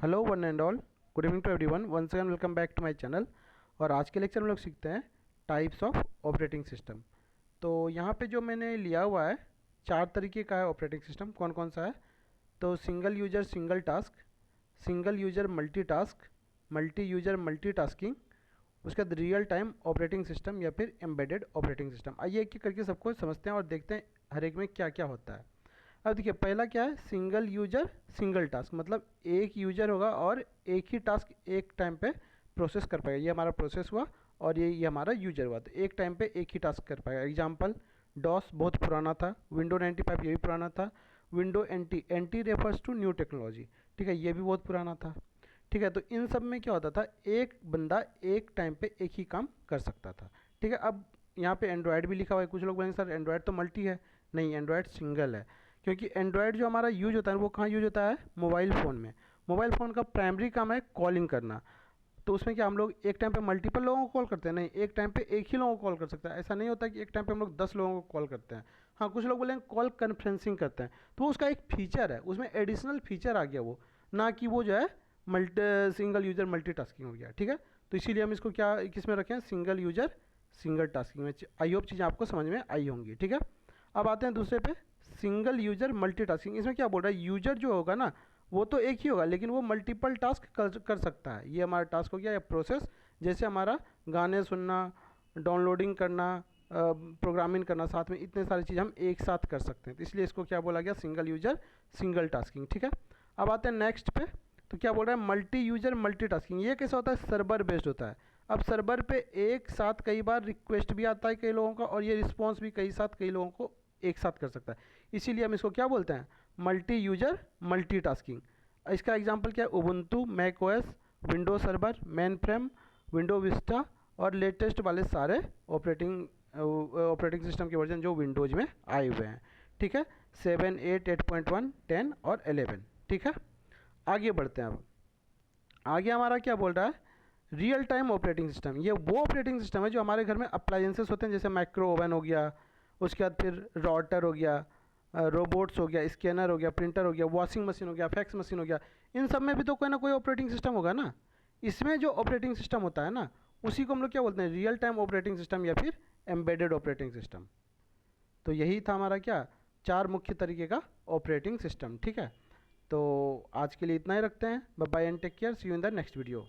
Hello one and all, good evening to everyone. Once again welcome back to my channel. और आज के lecture में लोग सीखते हैं टाइप्स ऑफ ऑपरेटिंग सिस्टम। तो यहाँ पे जो मैंने लिया हुआ है 4 तरीके का है ऑपरेटिंग सिस्टम। कौन कौन सा है? तो single user single task, single user multi task, multi user multi tasking, उसके बाद रियल टाइम ऑपरेटिंग सिस्टम या फिर एम्बेडेड ऑपरेटिंग सिस्टम। आइए एक एक करके सबको समझते हैं और देखते हैं हर एक में क्या क्या होता है। अब देखिए पहला क्या है, सिंगल यूजर सिंगल टास्क, मतलब एक यूजर होगा और एक ही टास्क एक टाइम पे प्रोसेस कर पाएगा। ये हमारा प्रोसेस हुआ और ये हमारा यूजर हुआ, तो एक टाइम पे एक ही टास्क कर पाएगा। एग्जांपल, डॉस बहुत पुराना था, विंडो 95 ये भी पुराना था, window NT, NT refers to new technology, ठीक है, ये भी बहुत पुराना था। ठीक है, तो इन सब में क्या होता था, एक बंदा एक टाइम पे एक ही काम कर सकता था। ठीक है, अब यहाँ पे एंड्रॉयड भी लिखा हुआ है। कुछ लोग बोलेंगे सर एंड्रॉयड तो मल्टी है। नहीं, एंड्रॉयड सिंगल है, क्योंकि एंड्रॉयड जो हमारा यूज होता है वो कहाँ यूज होता है? मोबाइल फ़ोन में। मोबाइल फ़ोन का प्राइमरी काम है कॉलिंग करना। तो उसमें क्या हम लोग एक टाइम पे मल्टीपल लोगों को कॉल करते हैं? नहीं, एक टाइम पे एक ही लोगों को कॉल कर सकते हैं। ऐसा नहीं होता कि एक टाइम पे हम लोग 10 लोगों को कॉल करते हैं। हाँ, कुछ लोग बोलेंगे कॉल कॉन्फ्रेंसिंग करते हैं, तो उसका एक फीचर है, उसमें एडिशनल फीचर आ गया वो, ना कि वो जो है सिंगल यूजर मल्टीटास्किंग हो गया। ठीक है, तो इसीलिए हम इसको क्या किस में रखें? सिंगल यूजर सिंगल टास्किंग में। आई होप चीज़ें आपको समझ में आई होंगी। ठीक है, अब आते हैं दूसरे पे, सिंगल यूजर मल्टीटास्किंग। इसमें क्या बोल रहा है, यूजर जो होगा ना वो तो एक ही होगा, लेकिन वो मल्टीपल टास्क कर सकता है। ये हमारा टास्क हो गया या प्रोसेस। जैसे हमारा गाने सुनना, डाउनलोडिंग करना, प्रोग्रामिंग करना, साथ में इतने सारी चीज़ हम एक साथ कर सकते हैं, तो इसलिए इसको क्या बोला गया? Single user single tasking. ठीक है, अब आते हैं नेक्स्ट पे। तो क्या बोल रहा है? Multi user multitasking. ये कैसा होता है? सर्वर बेस्ड होता है। अब सर्वर पे एक साथ कई बार रिक्वेस्ट भी आता है कई लोगों का, और ये रिस्पॉन्स भी कई साथ कई लोगों को एक साथ कर सकता है। इसीलिए हम इसको क्या बोलते हैं? Multi user multitasking. इसका एग्जांपल क्या है? Ubuntu, Mac OS, window server, mainframe, window Vista और लेटेस्ट वाले सारे ऑपरेटिंग सिस्टम के वर्जन जो विंडोज़ में आए हुए हैं। ठीक है, 7, 8, 8.1, 10 और 11। ठीक है, आगे बढ़ते हैं। अब आगे हमारा क्या बोल रहा है? Real time operating system. ये वो ऑपरेटिंग सिस्टम है जो हमारे घर में अप्लायंसेस होते हैं, जैसे माइक्रो ओवन हो गया, उसके बाद फिर राउटर हो गया, रोबोट्स हो गया, स्कैनर हो गया, प्रिंटर हो गया, वॉशिंग मशीन हो गया, फैक्स मशीन हो गया। इन सब में भी तो कोई ना कोई ऑपरेटिंग सिस्टम होगा ना। इसमें जो ऑपरेटिंग सिस्टम होता है ना, उसी को हम लोग क्या बोलते हैं? रियल टाइम ऑपरेटिंग सिस्टम या फिर एम्बेडेड ऑपरेटिंग सिस्टम। तो यही था हमारा क्या, 4 मुख्य तरीके का ऑपरेटिंग सिस्टम। ठीक है, तो आज के लिए इतना ही रखते हैं। Bye bye and take care, see you in the next video.